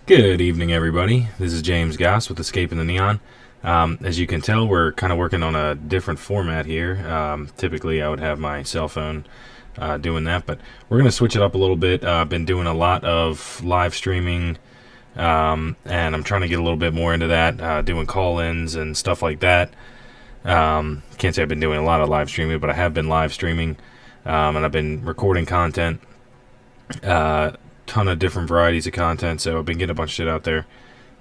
Good evening, everybody. This is James Goss with Escape in the Neon. As you can tell, we're kind of working on a different format here. Typically, I would have my cell phone doing that, but we're going to switch it up a little bit. I've been doing a lot of live streaming, and I'm trying to get a little bit more into that, doing call-ins and stuff like that. Can't say I've been doing a lot of live streaming, but I have been live streaming, and I've been recording content. Ton of different varieties of content, so I've been getting a bunch of shit out there.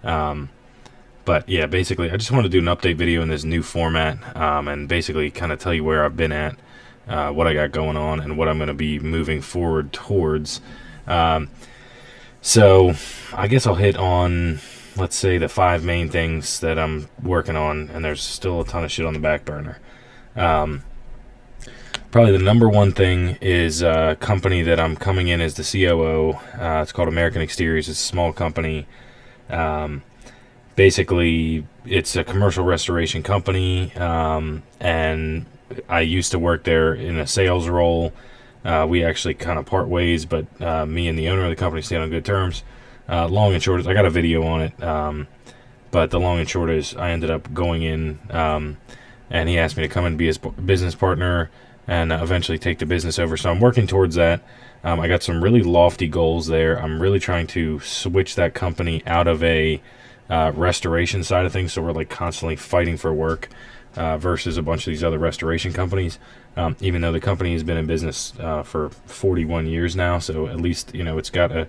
But yeah, basically, I just wanted to do an update video in this new format, and basically kind of tell you where I've been at, what I got going on, and what I'm going to be moving forward towards. So I guess I'll hit on, let's say, the 5 main things that I'm working on, and there's still a ton of shit on the back burner. Probably the number one thing is a company that I'm coming in as the COO. It's called American Exteriors. It's a small company. Basically, it's a commercial restoration company, and I used to work there in a sales role. We actually kind of part ways, but me and the owner of the company stayed on good terms. Long and short is, I got a video on it, but the long and short is I ended up going in, and he asked me to come and be his business partner and eventually take the business over. So I'm working towards that. I got some really lofty goals there. I'm really trying to switch that company out of a restoration side of things, so we're like constantly fighting for work versus a bunch of these other restoration companies. Even though the company has been in business for 41 years now, so at least it's got a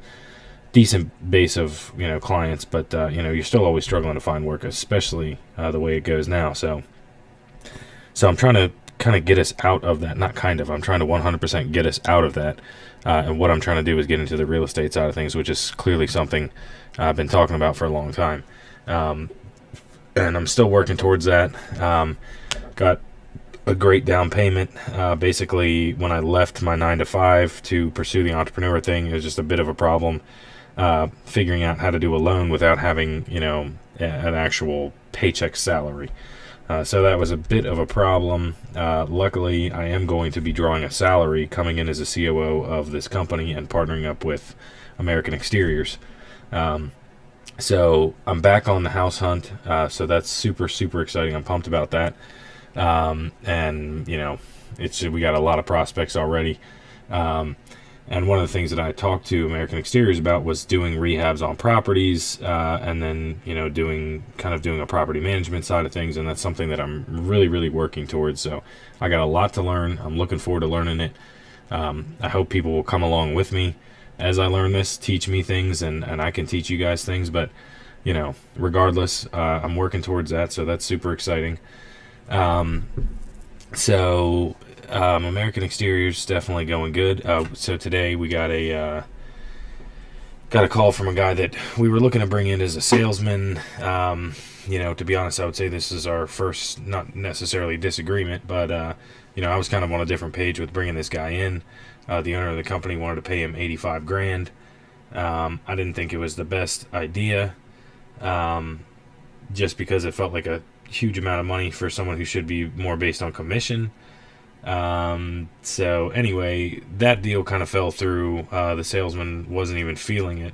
decent base of clients, but you're still always struggling to find work, especially the way it goes now. So I'm trying to kind of get us out of that. Not kind of. I'm trying to 100% get us out of that. And what I'm trying to do is get into the real estate side of things, which is clearly something I've been talking about for a long time. And I'm still working towards that. Got a great down payment. Basically, when I left my 9 to 5 to pursue the entrepreneur thing, it was just a bit of a problem. Figuring out how to do a loan without having, an actual paycheck salary. So that was a bit of a problem. Luckily, I am going to be drawing a salary coming in as a COO of this company and partnering up with American Exteriors. So I'm back on the house hunt. So that's super, super exciting. I'm pumped about that. And we got a lot of prospects already. And one of the things that I talked to American Exteriors about was doing rehabs on properties, and then doing a property management side of things, and that's something that I'm really, really working towards. So I got a lot to learn. I'm looking forward to learning it. I hope people will come along with me as I learn this, teach me things, and I can teach you guys things. But regardless, I'm working towards that, so that's super exciting. American Exteriors definitely going good. So today we got a call from a guy that we were looking to bring in as a salesman. To be honest, I would say this is our first, not necessarily disagreement, but I was kind of on a different page with bringing this guy in. The owner of the company wanted to pay him $85,000. I didn't think it was the best idea, just because it felt like a huge amount of money for someone who should be more based on commission. So anyway, that deal kind of fell through. The salesman wasn't even feeling it,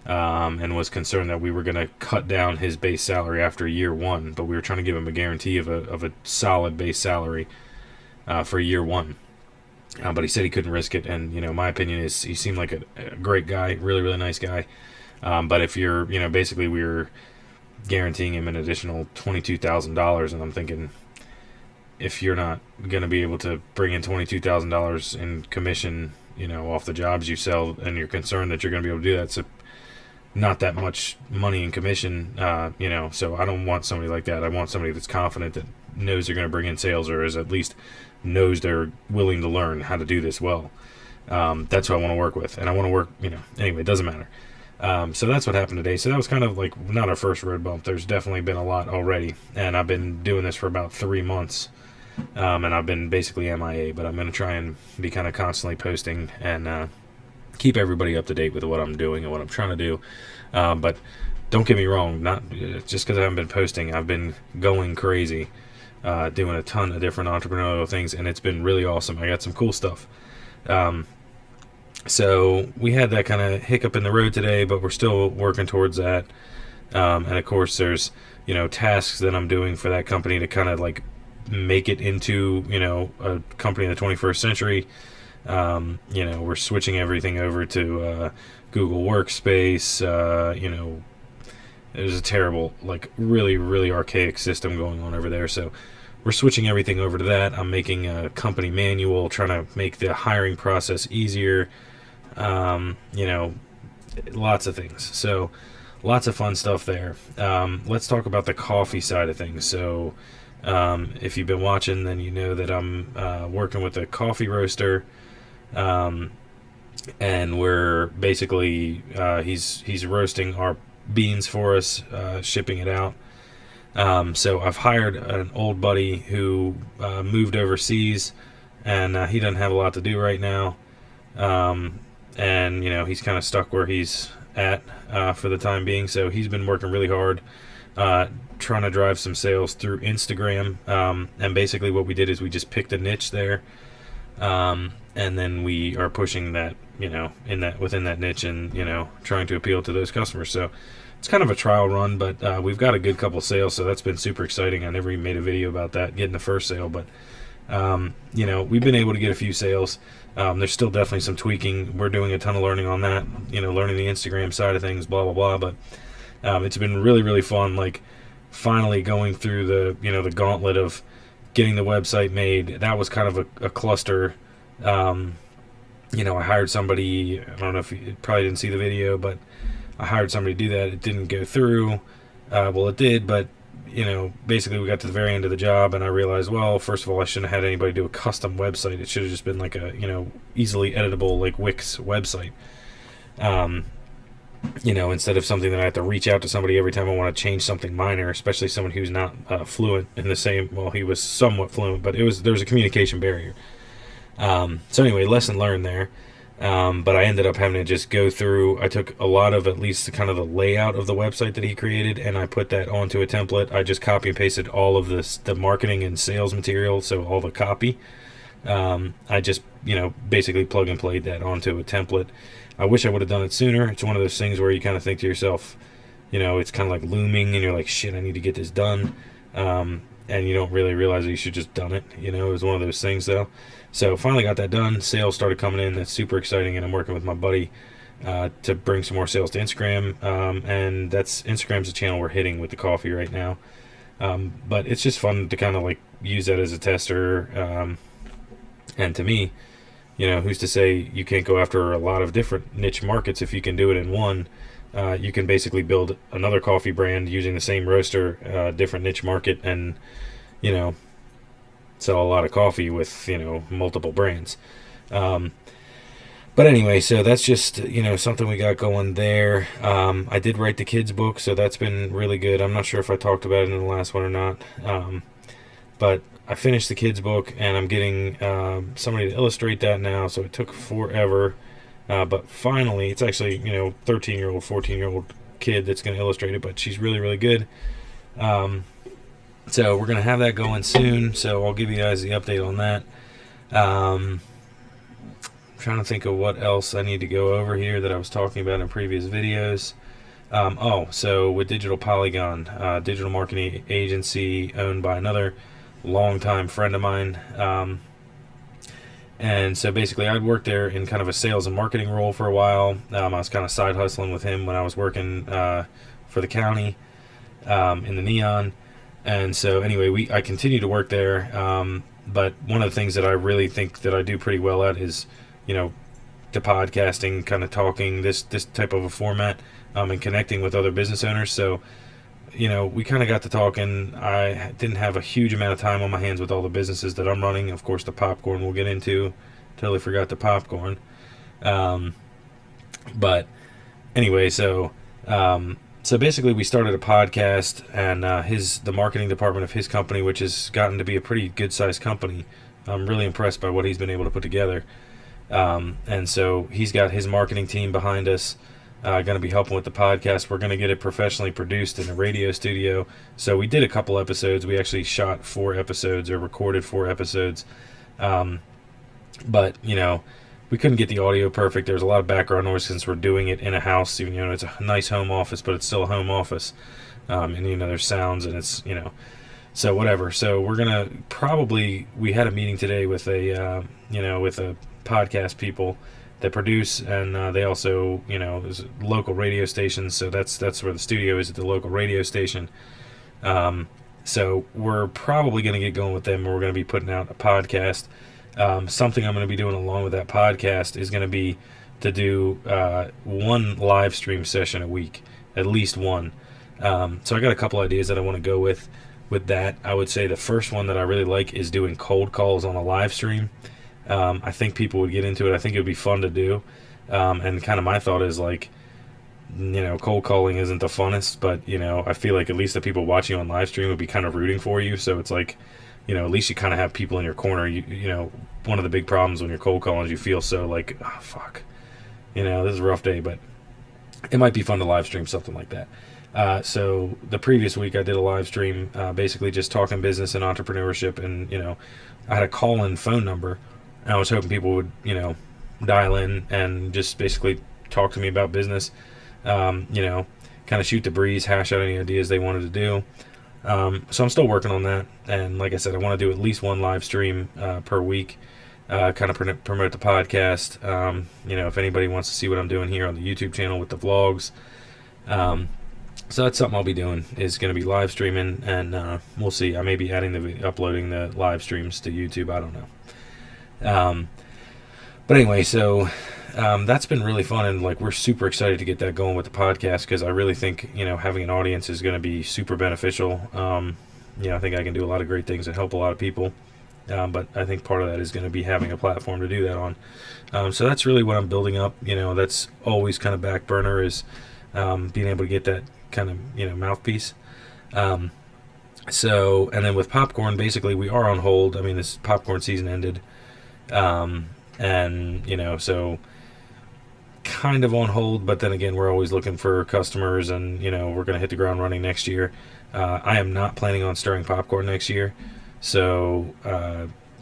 and was concerned that we were going to cut down his base salary after year one, but we were trying to give him a guarantee of a solid base salary, for year one. But he said he couldn't risk it, and my opinion is he seemed like a great guy, really, really nice guy. But if you're, basically we were guaranteeing him an additional $22,000, and I'm thinking, if you're not going to be able to bring in $22,000 in commission, off the jobs you sell, and you're concerned that you're going to be able to do that, it's not that much money in commission, so I don't want somebody like that. I want somebody that's confident, that knows they're going to bring in sales, or is at least knows they're willing to learn how to do this well. That's who I want to work with, and I want to work, anyway, it doesn't matter. So that's what happened today. So that was kind of like not our first road bump. There's definitely been a lot already, and I've been doing this for about 3 months. And I've been basically MIA, but I'm going to try and be kind of constantly posting and keep everybody up to date with what I'm doing and what I'm trying to do. But don't get me wrong, not just because I haven't been posting, I've been going crazy, doing a ton of different entrepreneurial things, and it's been really awesome. I got some cool stuff. So we had that kind of hiccup in the road today, but we're still working towards that. And of course, there's tasks that I'm doing for that company to kind of like make it into a company in the 21st century. We're switching everything over to Google Workspace. There's a terrible, like really, really archaic system going on over there. So we're switching everything over to that. I'm making a company manual, trying to make the hiring process easier. Lots of things. So lots of fun stuff there. Let's talk about the coffee side of things. So if you've been watching, then you know that I'm working with a coffee roaster. And we're basically he's roasting our beans for us, shipping it out. So I've hired an old buddy who moved overseas, and he doesn't have a lot to do right now. And he's kind of stuck where he's at for the time being. So he's been working really hard, trying to drive some sales through Instagram. And basically, what we did is we just picked a niche there. And then we are pushing that, within that niche, and trying to appeal to those customers. So it's kind of a trial run, but we've got a good couple sales, so that's been super exciting. I never even made a video about that, getting the first sale, but we've been able to get a few sales. There's still definitely some tweaking. We're doing a ton of learning on that, learning the Instagram side of things, blah blah blah. But it's been really, really fun. Like finally going through the gauntlet of getting the website made. That was kind of a cluster. I hired somebody. I don't know if you probably didn't see the video, but I hired somebody to do that. It didn't go through. Well, it did, but basically we got to the very end of the job, and I realized, well, first of all, I shouldn't have had anybody do a custom website. It should have just been like a easily editable like Wix website. Instead of something that I have to reach out to somebody every time I want to change something minor, especially someone who's not fluent in the same. Well, he was somewhat fluent, but there's a communication barrier. So anyway, lesson learned there. But I ended up having to just go through. I took a lot of at least the kind of the layout of the website that he created, and I put that onto a template. I just copy and pasted all of the marketing and sales material, so all the copy. I just basically plug and played that onto a template. I wish I would have done it sooner. It's one of those things where you kind of think to yourself, it's kind of like looming, and you're like, shit, I need to get this done. And you don't really realize that you should just done it. It was one of those things though. So finally got that done. Sales started coming in. That's super exciting, and I'm working with my buddy to bring some more sales to Instagram. And that's Instagram's the channel we're hitting with the coffee right now. But it's just fun to kind of like use that as a tester. And to me, who's to say you can't go after a lot of different niche markets if you can do it in one? You can basically build another coffee brand using the same roaster, different niche market, and sell a lot of coffee with multiple brands. But anyway, so that's just something we got going there. I did write the kids book, so that's been really good. I'm not sure if I talked about it in the last one or not, but I finished the kids book, and I'm getting somebody to illustrate that now. So it took forever. But finally, it's actually 13-year-old, 14-year-old kid that's going to illustrate it, but she's really, really good. So we're going to have that going soon, so I'll give you guys the update on that. Trying to think of what else I need to go over here that I was talking about in previous videos. So with Digital Polygon, digital marketing agency owned by another longtime friend of mine. And so basically I'd worked there in kind of a sales and marketing role for a while. I was kind of side hustling with him when I was working for the county in the Neon. And so anyway, I continue to work there. But one of the things that I really think that I do pretty well at is, the podcasting, kind of talking, this type of a format, and connecting with other business owners. So, we kind of got to talking. I didn't have a huge amount of time on my hands with all the businesses that I'm running. Of course, the popcorn we'll get into. Totally forgot the popcorn. But anyway, so basically we started a podcast, and the marketing department of his company, which has gotten to be a pretty good sized company. I'm really impressed by what he's been able to put together. And so he's got his marketing team behind us. Going to be helping with the podcast. We're going to get it professionally produced in a radio studio. So we did a couple episodes. We actually shot 4 episodes or recorded 4 episodes. But, we couldn't get the audio perfect. There's a lot of background noise since we're doing it in a house. Even, it's a nice home office, but it's still a home office. And there's sounds, and it's, so whatever. So we're gonna we had a meeting today with with a podcast people that produce, and they also, there's local radio stations. So that's where the studio is, at the local radio station. So we're probably going to get going with them, and we're going to be putting out a podcast. Something I'm going to be doing along with that podcast is going to be to do one live stream session a week, at least one. So I got a couple ideas that I want to go with that. I would say the first one that I really like is doing cold calls on a live stream. I think people would get into it. I think it would be fun to do. And kind of my thought is like, cold calling isn't the funnest, but, I feel like at least the people watching on live stream would be kind of rooting for you. So it's like, at least you kind of have people in your corner. One of the big problems when you're cold calling is you feel so like, oh, fuck, this is a rough day, but it might be fun to live stream something like that. So the previous week I did a live stream, basically just talking business and entrepreneurship, and, I had a call-in phone number, and I was hoping people would, dial in and just basically talk to me about business, kind of shoot the breeze, hash out any ideas they wanted to do. So I'm still working on that, and like I said, I want to do at least one live stream per week, kind of promote the podcast. If anybody wants to see what I'm doing here on the YouTube channel with the vlogs, so that's something I'll be doing, is going to be live streaming, and we'll see. I may be uploading the live streams to YouTube. I don't know. But anyway, so that's been really fun, and like we're super excited to get that going with the podcast, because I really think having an audience is going to be super beneficial. I think I can do a lot of great things and help a lot of people, but I think part of that is going to be having a platform to do that on. So that's really what I'm building up. That's always kind of back burner, is being able to get that kind of mouthpiece. So, and then with popcorn, basically we are on hold. I mean, this popcorn season ended, and so kind of on hold, but then again, we're always looking for customers, and we're going to hit the ground running next year. I am not planning on stirring popcorn next year, so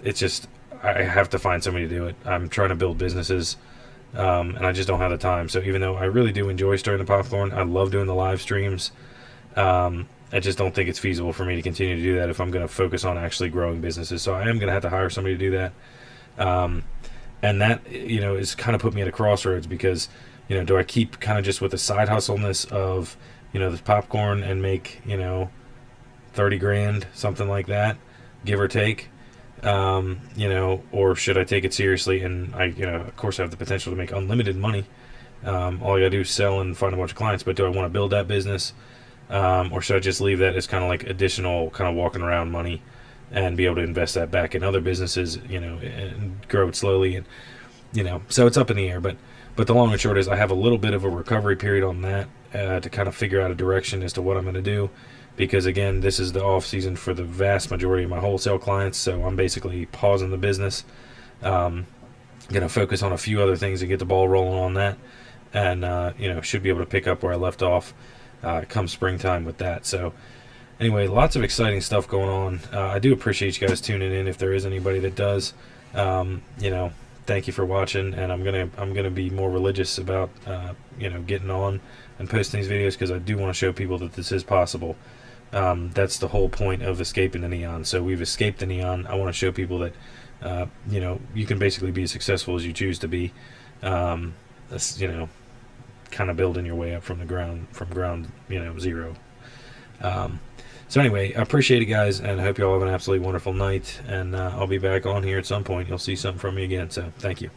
it's just, I have to find somebody to do it. I'm trying to build businesses, and I just don't have the time. So even though I really do enjoy stirring the popcorn, I love doing the live streams, I just don't think it's feasible for me to continue to do that if I'm going to focus on actually growing businesses. So I am going to have to hire somebody to do that. And that, is kind of put me at a crossroads, because, do I keep kind of just with the side hustleness of, this popcorn and make, 30 grand, something like that, give or take, or should I take it seriously? And I, of course, have the potential to make unlimited money. All I gotta do is sell and find a bunch of clients, but do I want to build that business? Or should I just leave that as kind of like additional kind of walking around money, and be able to invest that back in other businesses, and grow it slowly, and, so it's up in the air. But the long and short is I have a little bit of a recovery period on that, to kind of figure out a direction as to what I'm going to do, because again, this is the off season for the vast majority of my wholesale clients. So I'm basically pausing the business, going to focus on a few other things and get the ball rolling on that, and should be able to pick up where I left off come springtime with that. So anyway, lots of exciting stuff going on. I do appreciate you guys tuning in. If there is anybody that does, thank you for watching. And I'm gonna be more religious about getting on and posting these videos, because I do want to show people that this is possible. That's the whole point of escaping the neon. So we've escaped the neon. I want to show people that you can basically be as successful as you choose to be. Kind of building your way up from ground zero. So anyway, I appreciate it, guys, and I hope you all have an absolutely wonderful night, and I'll be back on here at some point. You'll see something from me again, so thank you.